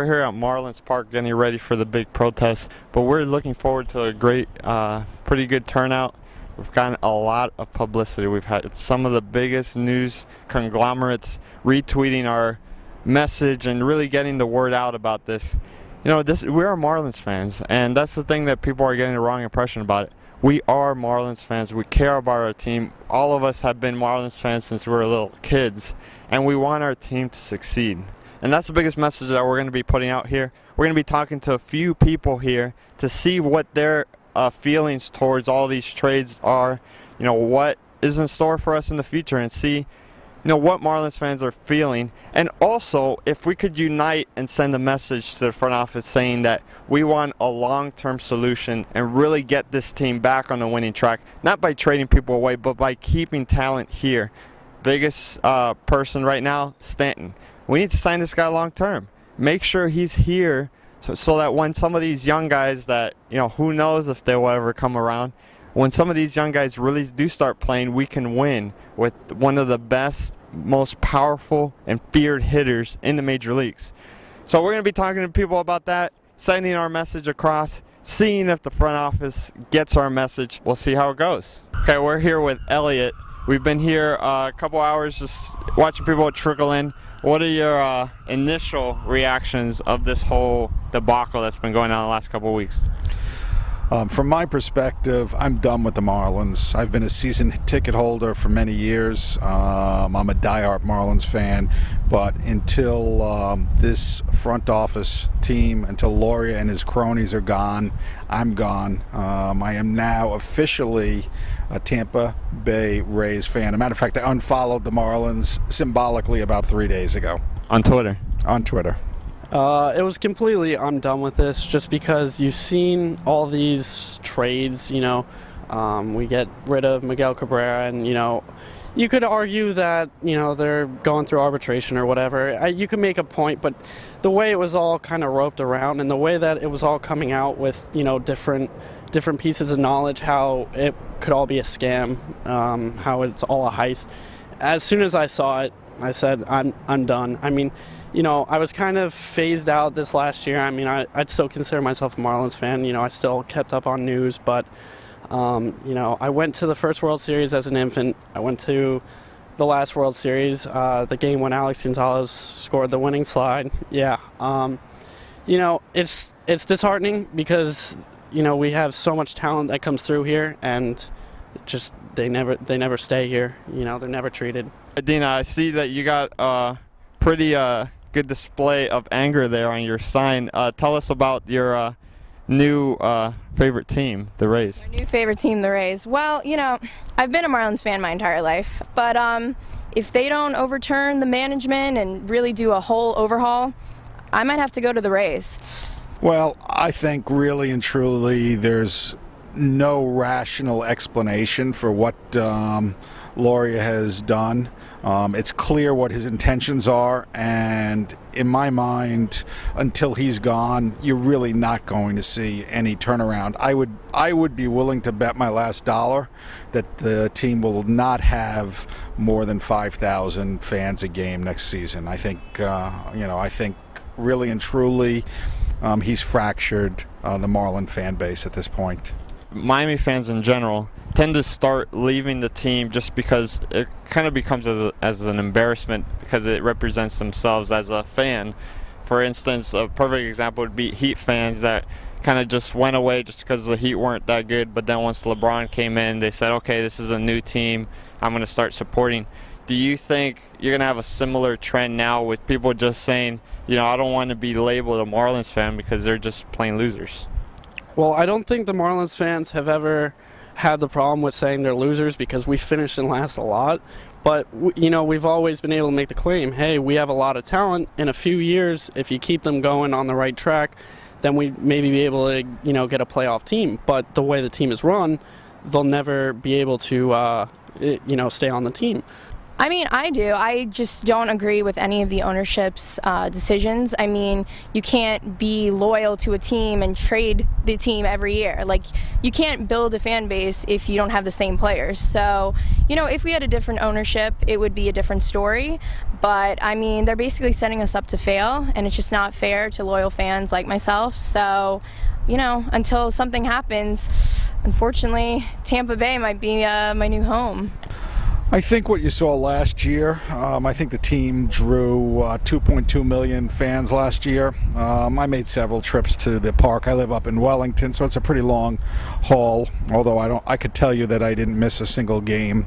we're here at Marlins Park getting ready for the big protest, but we're looking forward to a great, pretty good turnout. We've gotten a lot of publicity. We've had some of the biggest news conglomerates retweeting our message and really getting the word out about this. You know, we are Marlins fans, and that's the thing that people are getting the wrong impression about it. We are Marlins fans. We care about our team. All of us have been Marlins fans since we were little kids, and we want our team to succeed. And that's the biggest message that we're going to be putting out here. We're going to be talking to a few people here to see what their feelings towards all these trades are, you know, what is in store for us in the future, and see, you know, what Marlins fans are feeling. And also, if we could unite and send a message to the front office saying that we want a long-term solution and really get this team back on the winning track, not by trading people away, but by keeping talent here. Biggest person right now, Stanton. We need to sign this guy long-term. Make sure he's here so that when some of these young guys that, you know, who knows if they will ever come around, when some of these young guys really do start playing, we can win with one of the best, most powerful and feared hitters in the major leagues. So we're going to be talking to people about that, sending our message across, seeing if the front office gets our message. We'll see how it goes. Okay, we're here with Elliot. We've been here a couple hours just watching people trickle in. What are your initial reactions of this whole debacle that's been going on the last couple of weeks? From my perspective, I'm done with the Marlins. I've been a season ticket holder for many years. I'm a diehard Marlins fan, but until this front office team, until Loria and his cronies are gone, I'm gone. I am now officially a Tampa Bay Rays fan. As a matter of fact, I unfollowed the Marlins symbolically about 3 days ago. On Twitter? On Twitter. It was completely, I'm done with this, just because you've seen all these trades, you know. We get rid of Miguel Cabrera, and, you know, you could argue that, you know, they're going through arbitration or whatever. You could make a point, but the way it was all kind of roped around and the way that it was all coming out with, you know, different pieces of knowledge, how it could all be a scam, how it's all a heist. As soon as I saw it, I said, I'm done. I mean, you know, I was kind of phased out this last year. I mean, I'd still consider myself a Marlins fan. You know, I still kept up on news, but, you know, I went to the first World Series as an infant. I went to the last World Series, the game when Alex Gonzalez scored the winning slide. Yeah. You know, it's disheartening because, you know, we have so much talent that comes through here, and just they never stay here. You know, they're never treated. Dina, I see that you got a pretty good display of anger there on your sign. Tell us about your new favorite team, the Rays. Our new favorite team, the Rays. Well, you know, I've been a Marlins fan my entire life, but if they don't overturn the management and really do a whole overhaul, I might have to go to the Rays. Well, I think really and truly there's no rational explanation for what Loria has done. It's clear what his intentions are, and in my mind, until he's gone, you're really not going to see any turnaround. I would be willing to bet my last dollar that the team will not have more than 5,000 fans a game next season. I think, you know, I think really and truly he's fractured the Marlin fan base at this point. Miami fans in general tend to start leaving the team just because it kind of becomes as an embarrassment because it represents themselves as a fan. For instance, a perfect example would be Heat fans that kind of just went away just because the Heat weren't that good, but then once LeBron came in, they said, okay, this is a new team, I'm going to start supporting. Do you think you're going to have a similar trend now with people just saying, you know, I don't want to be labeled a Marlins fan because they're just plain losers? Well, I don't think the Marlins fans have ever had the problem with saying they're losers because we finished in last a lot. But, you know, we've always been able to make the claim, hey, we have a lot of talent. In a few years, if you keep them going on the right track, then we maybe be able to, you know, get a playoff team. But the way the team is run, they'll never be able to, you know, stay on the team. I mean, I do. I just don't agree with any of the ownership's decisions. I mean, you can't be loyal to a team and trade the team every year. Like, you can't build a fan base if you don't have the same players. So, you know, if we had a different ownership, it would be a different story. But, I mean, they're basically setting us up to fail, and it's just not fair to loyal fans like myself. So, you know, until something happens, unfortunately, Tampa Bay might be my new home. I think what you saw last year, I think the team drew 2.2 million fans last year. I made several trips to the park. I live up in Wellington, so it's a pretty long haul. Although I could tell you that I didn't miss a single game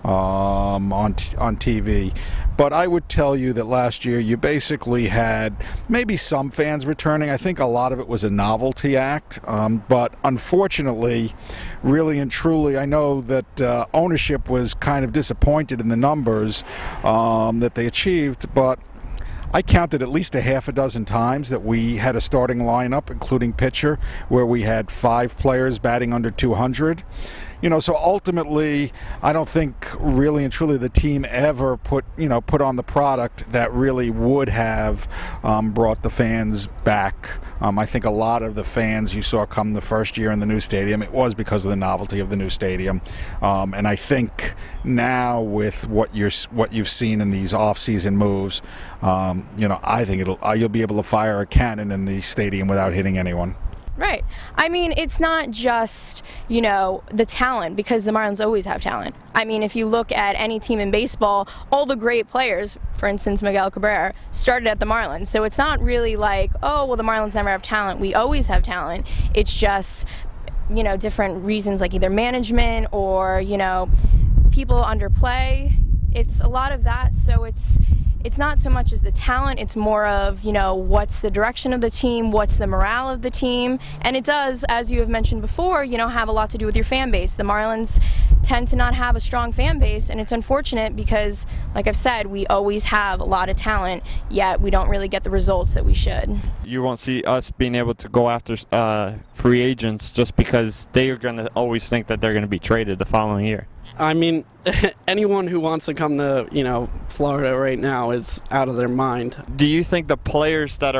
on TV. But I would tell you that last year you basically had maybe some fans returning. I think a lot of it was a novelty act. But unfortunately, really and truly, I know that ownership was kind of disappointed in the numbers that they achieved. But I counted at least a half a dozen times that we had a starting lineup, including pitcher, where we had 5 players batting under 200. You know, so ultimately, I don't think really and truly the team ever put on the product that really would have brought the fans back. I think a lot of the fans you saw come the first year in the new stadium, it was because of the novelty of the new stadium. And I think now with what you've seen in these off-season moves, you know, I think you'll be able to fire a cannon in the stadium without hitting anyone. Right. I mean, it's not just, you know, the talent, because the Marlins always have talent. I mean, if you look at any team in baseball, all the great players, for instance, Miguel Cabrera, started at the Marlins. So it's not really like, oh, well, the Marlins never have talent. We always have talent. It's just, you know, different reasons, like either management or, you know, people underplay. It's a lot of that. So it's not so much as the talent, it's more of, you know, what's the direction of the team, what's the morale of the team, and it does, as you have mentioned before, you know, have a lot to do with your fan base. The Marlins tend to not have a strong fan base, and it's unfortunate because, like I've said, we always have a lot of talent, yet we don't really get the results that we should. You won't see us being able to go after free agents just because they are going to always think that they're going to be traded the following year. I mean, anyone who wants to come to, you know, Florida right now is out of their mind. Do you think the players that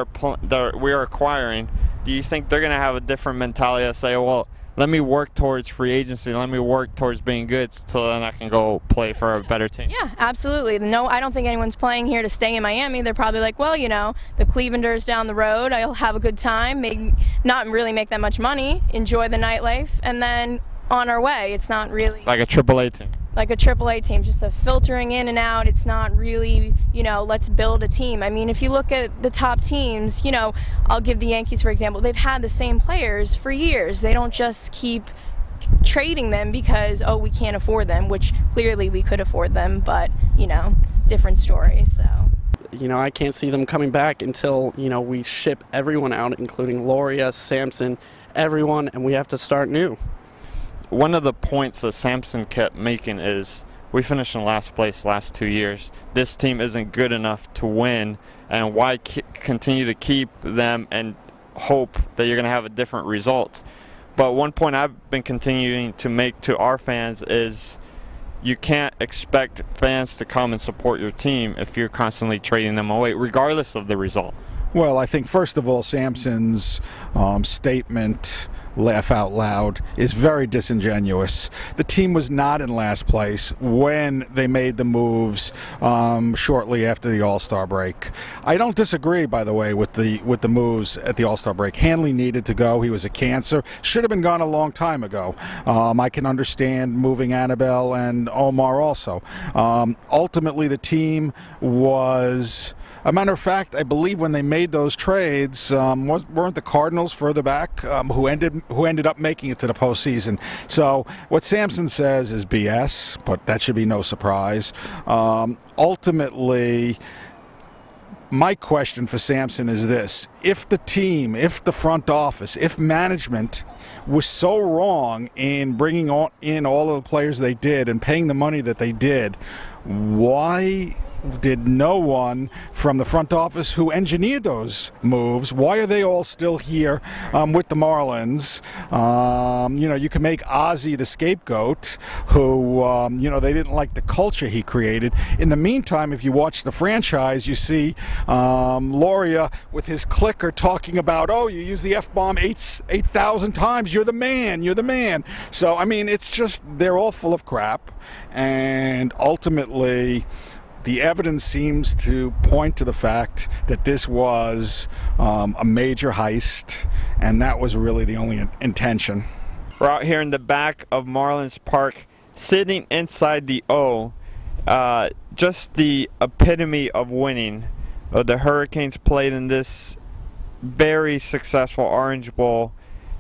we are acquiring, do you think they're going to have a different mentality of say, well, let me work towards free agency, let me work towards being good so then I can go play for a better team? Yeah, absolutely. No, I don't think anyone's playing here to stay in Miami. They're probably like, well, you know, the Clevelanders down the road, I'll have a good time, maybe not really make that much money, enjoy the nightlife, and then on our way. It's not really like a AAA team. Like a AAA team, just a filtering in and out. It's not really, you know, let's build a team. I mean, if you look at the top teams, you know, I'll give the Yankees, for example, they've had the same players for years. They don't just keep trading them because, oh, we can't afford them, which clearly we could afford them, but, you know, different stories, so. You know, I can't see them coming back until, you know, we ship everyone out, including Loria, Sampson, everyone, and we have to start new. One of the points that Sampson kept making is we finished in last place last 2 years. This team isn't good enough to win, and why continue to keep them and hope that you're going to have a different result? But one point I've been continuing to make to our fans is you can't expect fans to come and support your team if you're constantly trading them away, regardless of the result. Well, I think first of all, Sampson's statement, laugh out loud, is very disingenuous. The team was not in last place when they made the moves shortly after the All-Star break. I don't disagree, by the way, with the moves at the All-Star break. Hanley needed to go. He was a cancer. Should have been gone a long time ago. I can understand moving Annabelle and Omar also. Ultimately, the team was... A matter of fact, I believe when they made those trades, weren't the Cardinals further back who ended up making it to the postseason? So what Sampson says is BS, but that should be no surprise. Ultimately, my question for Sampson is this: if the team, if the front office, if management was so wrong in bringing in all of the players they did and paying the money that they did, why did no one from the front office who engineered those moves, why are they all still here with the Marlins? You can make Ozzie the scapegoat, who, they didn't like the culture he created. In the meantime, if you watch the franchise, you see Loria with his clicker talking about, oh, you use the F-bomb 8,000 times, you're the man, you're the man. So, I mean, it's just, they're all full of crap, and ultimately, the evidence seems to point to the fact that this was a major heist, and that was really the only intention. We're out here in the back of Marlins Park, sitting inside the O. Just the epitome of winning. The Hurricanes played in this very successful Orange Bowl.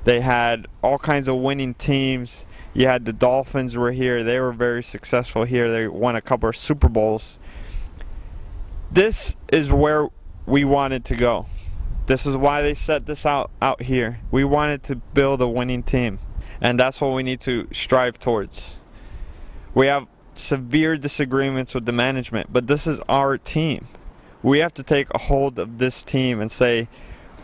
They had all kinds of winning teams. You had the Dolphins were here. They were very successful here. They won a couple of Super Bowls. This is where we wanted to go. This is why they set this out here. We wanted to build a winning team, and that's what we need to strive towards. We have severe disagreements with the management, but this is our team. We have to take a hold of this team and say,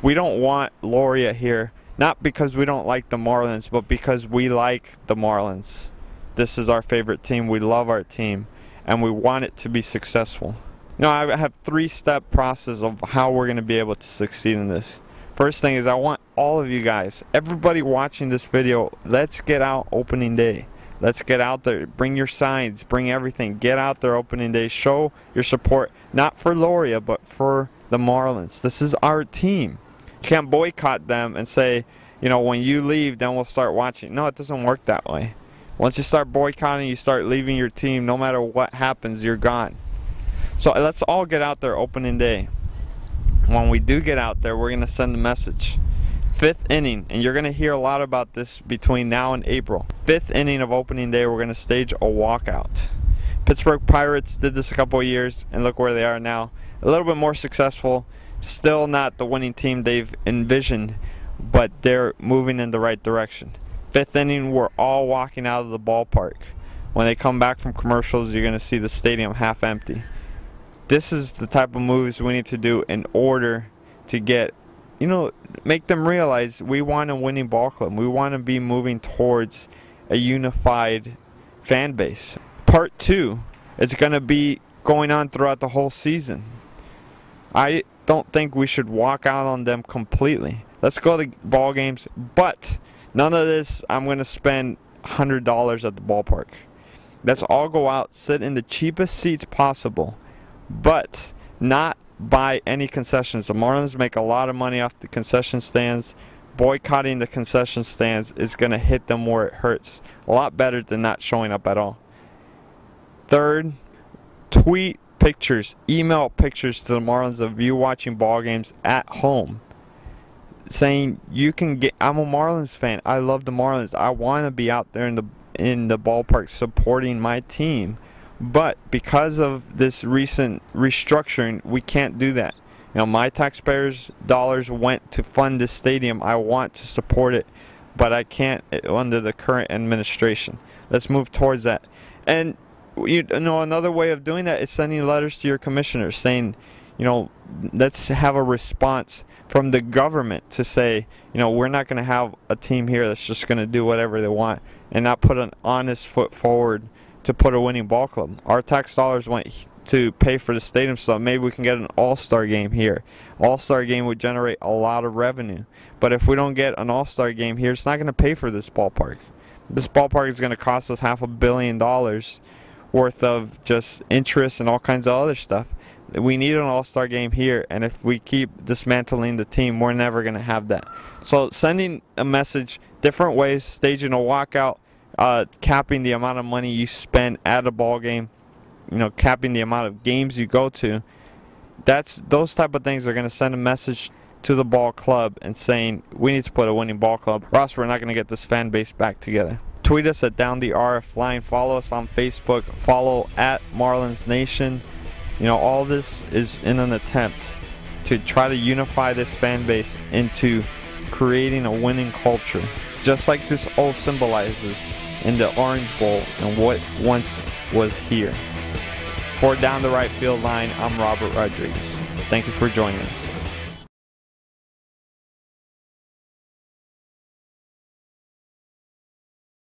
we don't want Loria here, not because we don't like the Marlins, but because we like the Marlins. This is our favorite team. We love our team, and we want it to be successful. I have a 3-step process of how we're going to be able to succeed in this. First thing is, I want all of you guys, everybody watching this video, let's get out opening day. Let's get out there. Bring your signs. Bring everything. Get out there opening day. Show your support, not for Loria, but for the Marlins. This is our team. You can't boycott them and say, when you leave, then we'll start watching. No, it doesn't work that way. Once you start boycotting, you start leaving your team. No matter what happens, you're gone. So let's all get out there opening day. When we do get out there, we're going to send a message. 5th inning, and you're going to hear a lot about this between now and April. 5th inning of opening day, we're going to stage a walkout. Pittsburgh Pirates did this a couple of years, and look where they are now. A little bit more successful. Still not the winning team they've envisioned, but they're moving in the right direction. 5th inning, we're all walking out of the ballpark. When they come back from commercials, you're going to see the stadium half empty. This is the type of moves we need to do in order to get, make them realize we want a winning ball club. We want to be moving towards a unified fan base. Part 2 is going to be going on throughout the whole season. I don't think we should walk out on them completely. Let's go to ball games, but none of this I'm going to spend $100 at the ballpark. Let's all go out, sit in the cheapest seats possible, but not buy any concessions. The Marlins make a lot of money off the concession stands. Boycotting the concession stands is going to hit them where it hurts. A lot better than not showing up at all. Third, tweet pictures, email pictures to the Marlins of you watching ball games at home, saying you can get. I'm a Marlins fan. I love the Marlins. I want to be out there in the ballpark supporting my team. But because of this recent restructuring, we can't do that. My taxpayers' dollars went to fund this stadium. I want to support it, but I can't under the current administration. Let's move towards that. And another way of doing that is sending letters to your commissioners saying, let's have a response from the government to say, we're not going to have a team here that's just going to do whatever they want and not put an honest foot forward to put a winning ball club. Our tax dollars went to pay for the stadium, so maybe we can get an all-star game here. All-star game would generate a lot of revenue. But if we don't get an all-star game here, it's not going to pay for this ballpark. This ballpark is going to cost us $500 million worth of just interest and all kinds of other stuff. We need an all-star game here, and if we keep dismantling the team, we're never going to have that. So sending a message, different ways, staging a walkout, capping the amount of money you spend at a ball game, capping the amount of games you go to. Those type of things are going to send a message to the ball club and saying we need to put a winning ball club, or else we're not going to get this fan base back together. Tweet us at DownTheRF Follow us on Facebook. Follow at Marlins Nation. All this is in an attempt to try to unify this fan base into creating a winning culture, just like this O symbolizes in the Orange Bowl and what once was here. For Down the Right Field Line, I'm Robert Rodriguez. Thank you for joining us.